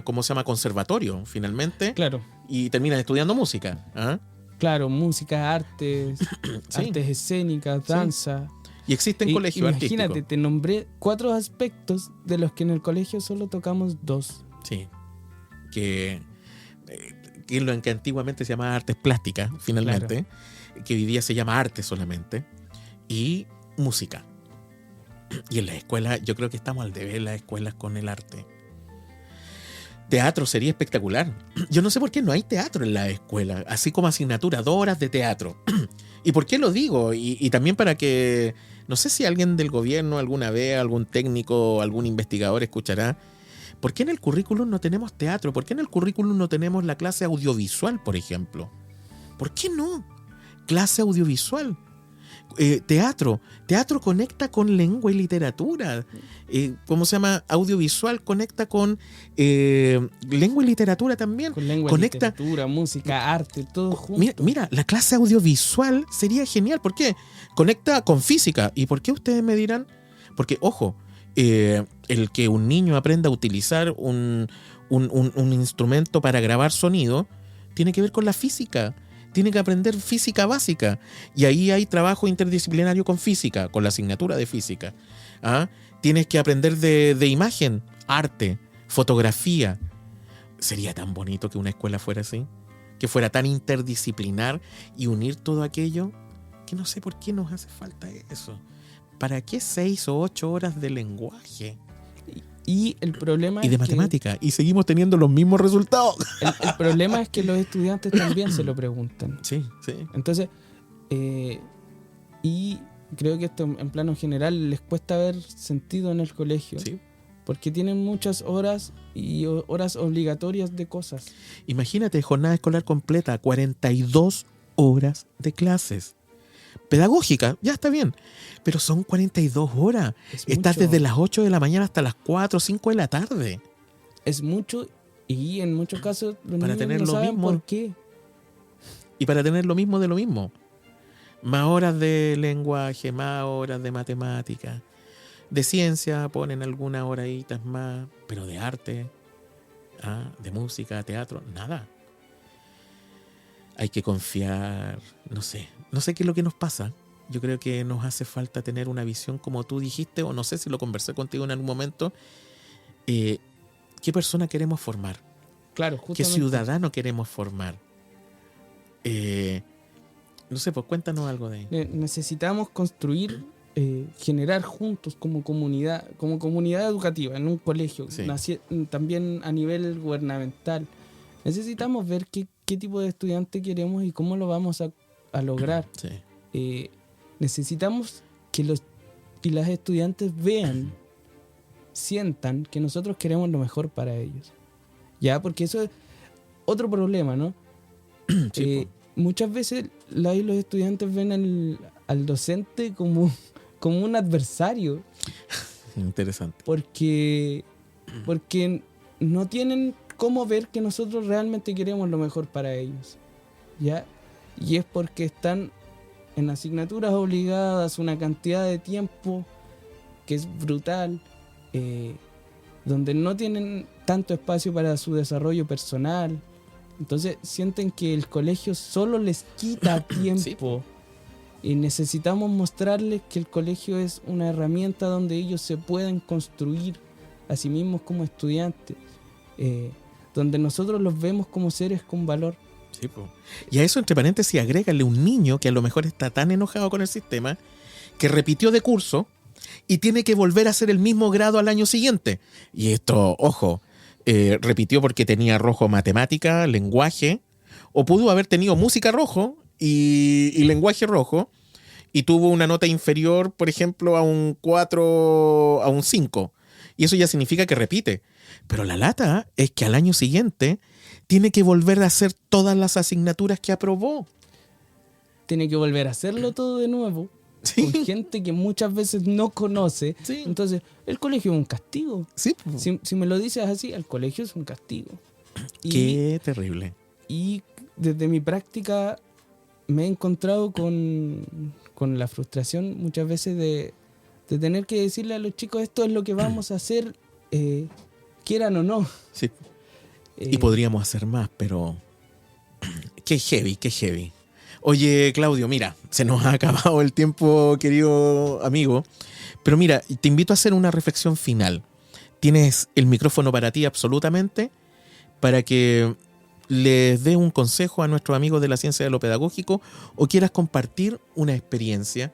¿cómo se llama? Conservatorio, finalmente. Claro. Y terminan estudiando música. ¿Ah? Claro, música, artes, artes escénicas, danza. Y existen colegios artísticos. Imagínate, te nombré 4 aspectos de los que en el colegio solo tocamos 2. Sí. Que es lo que antiguamente se llamaba artes plásticas, finalmente. Claro. Que hoy día se llama arte solamente. Y música. Y en las escuelas, yo creo que estamos al debe de las escuelas con el arte. Teatro sería espectacular. Yo no sé por qué no hay teatro en la escuela, así como asignatura, 2 horas de teatro. ¿Y por qué lo digo? Y también para que, no sé si alguien del gobierno alguna vez, algún técnico, algún investigador escuchará, ¿por qué en el currículum no tenemos teatro? ¿Por qué en el currículum no tenemos la clase audiovisual, por ejemplo? ¿Por qué no? Clase audiovisual. Teatro conecta con lengua y literatura. ¿Cómo se llama? Audiovisual conecta con lengua y literatura también. Con lengua y literatura, música, arte, todo junto. Mira, la clase audiovisual sería genial. ¿Por qué? Conecta con física. ¿Y por qué ustedes me dirán? Porque, ojo, el que un niño aprenda a utilizar un instrumento para grabar sonido tiene que ver con la física. Tiene que aprender física básica. Y ahí hay trabajo interdisciplinario con física, con la asignatura de física. ¿Ah? Tienes que aprender de imagen, arte, fotografía. Sería tan bonito que una escuela fuera así. Que fuera tan interdisciplinar y unir todo aquello. Que no sé por qué nos hace falta eso. ¿Para qué 6 o 8 horas de lenguaje? Y el problema y de matemática. Y seguimos teniendo los mismos resultados. El problema es que los estudiantes también se lo preguntan. Sí. Entonces, y creo que esto en plano general les cuesta ver sentido en el colegio. Sí. Porque tienen muchas horas y horas obligatorias de cosas. Imagínate, jornada escolar completa, 42 horas de clases. Pedagógica, ya está bien, pero son 42 horas. Estás desde las 8 de la mañana hasta las 4 o 5 de la tarde. Es mucho y en muchos casos los para niños tener no lo saben mismo. por qué. Y para tener lo mismo de lo mismo. Más horas de lenguaje, más horas de matemática. De ciencia ponen algunas horaditas más, pero de arte, de música, teatro, nada. Hay que confiar, no sé qué es lo que nos pasa. Yo creo que nos hace falta tener una visión como tú dijiste, o no sé si lo conversé contigo en algún momento. ¿Qué persona queremos formar? Claro, justamente. ¿Qué ciudadano queremos formar? No sé, pues cuéntanos algo de ahí. Necesitamos construir generar juntos como comunidad educativa en un colegio, también a nivel gubernamental. Necesitamos ver qué tipo de estudiante queremos y cómo lo vamos a lograr. Necesitamos que los y las estudiantes vean, sientan que nosotros queremos lo mejor para ellos. Ya, porque eso es otro problema, ¿no? Muchas veces los estudiantes ven al docente como un adversario. Interesante. Porque no tienen cómo ver que nosotros realmente queremos lo mejor para ellos. ¿Ya? Y es porque están en asignaturas obligadas, una cantidad de tiempo que es brutal, donde no tienen tanto espacio para su desarrollo personal. Entonces sienten que el colegio solo les quita tiempo. Y necesitamos mostrarles que el colegio es una herramienta donde ellos se pueden construir a sí mismos como estudiantes, donde nosotros los vemos como seres con valor. Sí, po. Y a eso, entre paréntesis, agrégale un niño que a lo mejor está tan enojado con el sistema que repitió de curso y tiene que volver a hacer el mismo grado al año siguiente. Y esto, ojo, repitió porque tenía rojo matemática, lenguaje, o pudo haber tenido música rojo y lenguaje rojo, y tuvo una nota inferior, por ejemplo, a un 4, a un 5. Y eso ya significa que repite. Pero la lata es que al año siguiente tiene que volver a hacer todas las asignaturas que aprobó. Tiene que volver a hacerlo todo de nuevo. Con gente que muchas veces no conoce. Entonces, el colegio es un castigo. Si me lo dices así, el colegio es un castigo. Qué terrible. Y desde mi práctica me he encontrado con la frustración muchas veces de tener que decirle a los chicos, esto es lo que vamos a hacer, quieran o no. Sí. Y podríamos hacer más, pero qué heavy. Oye, Claudio, mira, se nos ha acabado el tiempo, querido amigo, pero mira, te invito a hacer una reflexión final. Tienes el micrófono para ti absolutamente, para que les dé un consejo a nuestros amigos de la ciencia de lo pedagógico, o quieras compartir una experiencia,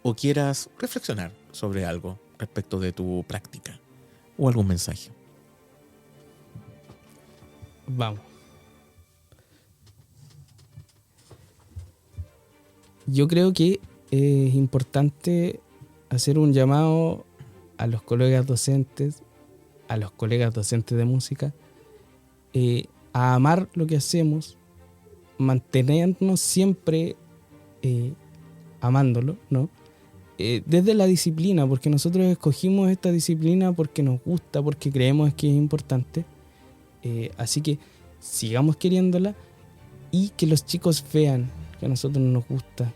o quieras reflexionar sobre algo respecto de tu práctica, o algún mensaje. Vamos. Yo creo que es importante hacer un llamado a los colegas docentes de música, a amar lo que hacemos, mantenernos siempre amándolo, ¿no? Desde la disciplina, porque nosotros escogimos esta disciplina porque nos gusta, porque creemos que es importante. Así que sigamos queriéndola y que los chicos vean que a nosotros nos gusta,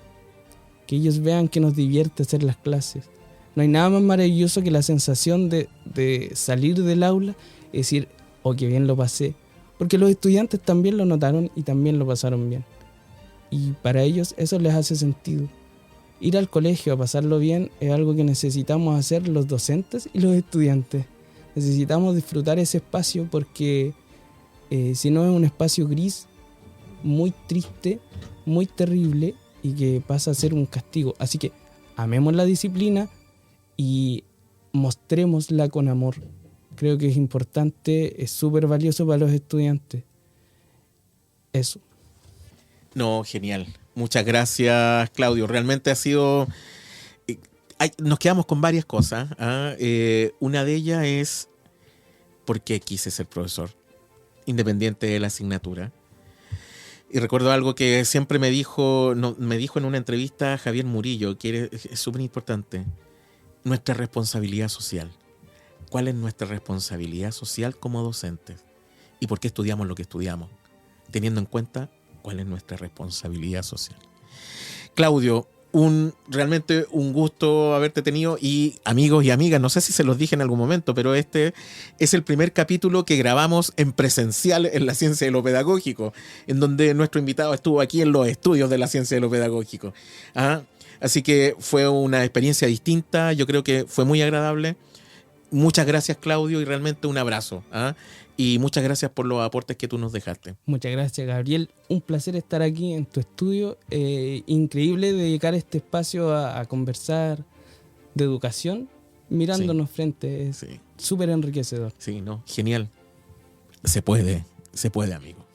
que ellos vean que nos divierte hacer las clases. No hay nada más maravilloso que la sensación de salir del aula y decir, oh, qué bien lo pasé, porque los estudiantes también lo notaron y también lo pasaron bien, y para ellos eso les hace sentido. Ir al colegio a pasarlo bien es algo que necesitamos hacer los docentes y los estudiantes. Necesitamos disfrutar ese espacio porque si no es un espacio gris, muy triste, muy terrible y que pasa a ser un castigo. Así que amemos la disciplina y mostrémosla con amor. Creo que es importante, es súper valioso para los estudiantes. Eso. No, genial. Muchas gracias, Claudio. Realmente ha sido... nos quedamos con varias cosas. Una de ellas es por qué quise ser profesor, independiente de la asignatura. Y recuerdo algo que siempre me dijo en una entrevista Javier Murillo, que es súper importante. Nuestra responsabilidad social. ¿Cuál es nuestra responsabilidad social como docentes? ¿Y por qué estudiamos lo que estudiamos? Teniendo en cuenta cuál es nuestra responsabilidad social. Claudio, realmente un gusto haberte tenido, y amigos y amigas, no sé si se los dije en algún momento, pero este es el primer capítulo que grabamos en presencial en la ciencia de lo pedagógico, en donde nuestro invitado estuvo aquí en los estudios de la ciencia de lo pedagógico. Así que fue una experiencia distinta, yo creo que fue muy agradable. Muchas gracias, Claudio, y realmente un abrazo. Y muchas gracias por los aportes que tú nos dejaste. Muchas gracias, Gabriel. Un placer estar aquí en tu estudio. Increíble dedicar este espacio a conversar de educación mirándonos frente. Es súper enriquecedor. Sí, ¿no? Genial. Se puede, amigo.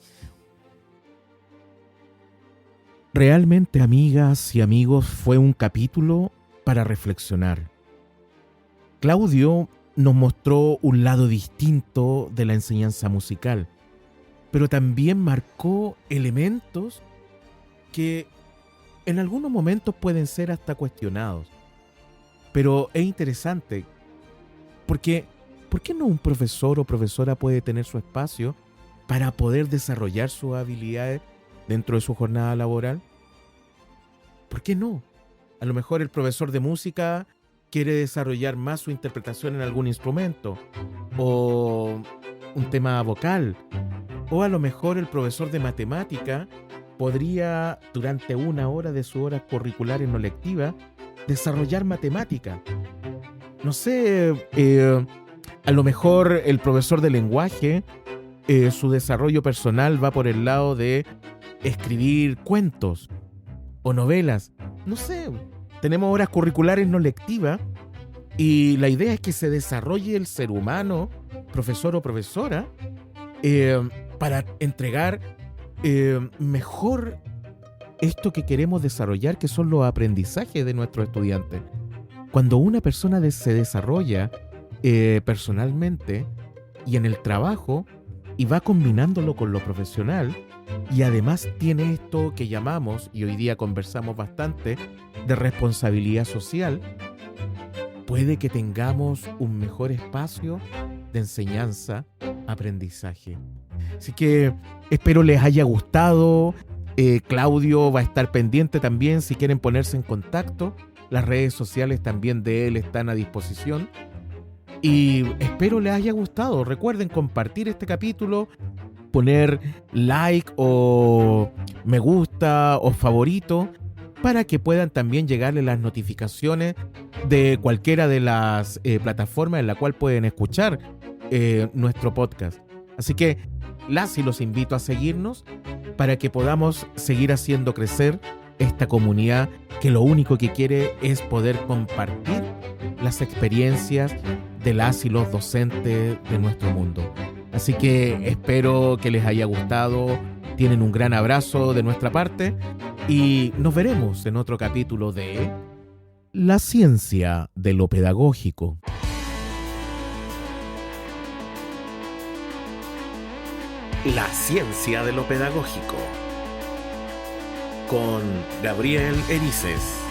Realmente, amigas y amigos, fue un capítulo para reflexionar. Claudio nos mostró un lado distinto de la enseñanza musical, pero también marcó elementos que en algunos momentos pueden ser hasta cuestionados. Pero es interesante, porque ¿por qué no un profesor o profesora puede tener su espacio para poder desarrollar sus habilidades dentro de su jornada laboral? ¿Por qué no? A lo mejor el profesor de música quiere desarrollar más su interpretación en algún instrumento o un tema vocal. O a lo mejor el profesor de matemática podría, durante 1 hora de sus horas curriculares no lectivas, desarrollar matemática. No sé, a lo mejor el profesor de lenguaje, su desarrollo personal va por el lado de escribir cuentos o novelas. No sé, tenemos horas curriculares no lectivas y la idea es que se desarrolle el ser humano, profesor o profesora, para entregar mejor esto que queremos desarrollar, que son los aprendizajes de nuestros estudiantes. Cuando una persona se desarrolla personalmente y en el trabajo y va combinándolo con lo profesional, y además tiene esto que llamamos, y hoy día conversamos bastante, de responsabilidad social, puede que tengamos un mejor espacio de enseñanza, aprendizaje. Así que espero les haya gustado. Claudio va a estar pendiente también si quieren ponerse en contacto. Las redes sociales también de él están a disposición. Y espero les haya gustado. Recuerden compartir este capítulo, poner like o me gusta o favorito para que puedan también llegarle las notificaciones de cualquiera de las plataformas en la cual pueden escuchar nuestro podcast. Así que los invito a seguirnos para que podamos seguir haciendo crecer esta comunidad que lo único que quiere es poder compartir las experiencias de las y los docentes de nuestro mundo. Así que espero que les haya gustado. Tienen un gran abrazo de nuestra parte y nos veremos en otro capítulo de La Ciencia de lo Pedagógico. La Ciencia de lo Pedagógico con Gabriel Erices.